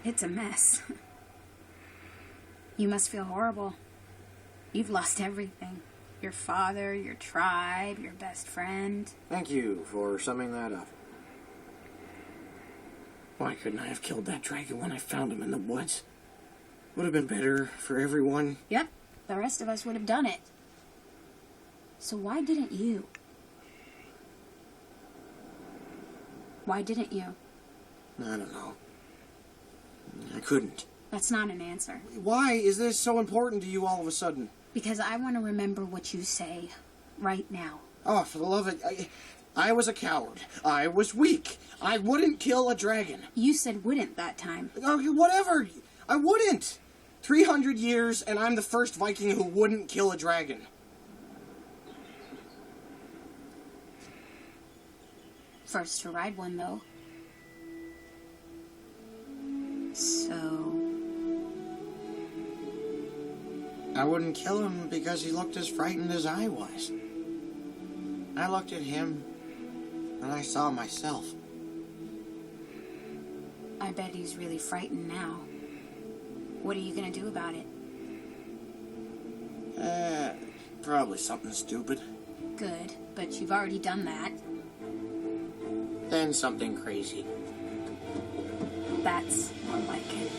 It's a mess. You must feel horrible. You've lost everything. Your father, your tribe, your best friend. Thank you for summing that up. Why couldn't I have killed that dragon when I found him in the woods? Would have been better for everyone. Yep, the rest of us would have done it. So why didn't you? Why didn't you? I don't know. I couldn't. That's not an answer. Why is this so important to you all of a sudden? Because I want to remember what you say right now. Oh, for the love of it, I was a coward. I was weak. I wouldn't kill a dragon. You said wouldn't that time. Okay, whatever. I wouldn't. 300 years, and I'm the first Viking who wouldn't kill a dragon. First to ride one, though. So... I wouldn't kill him because he looked as frightened as I was. I looked at him, and I saw myself. I bet he's really frightened now. What are you gonna do about it? Probably something stupid. Good, but you've already done that. Then something crazy. That's more like it.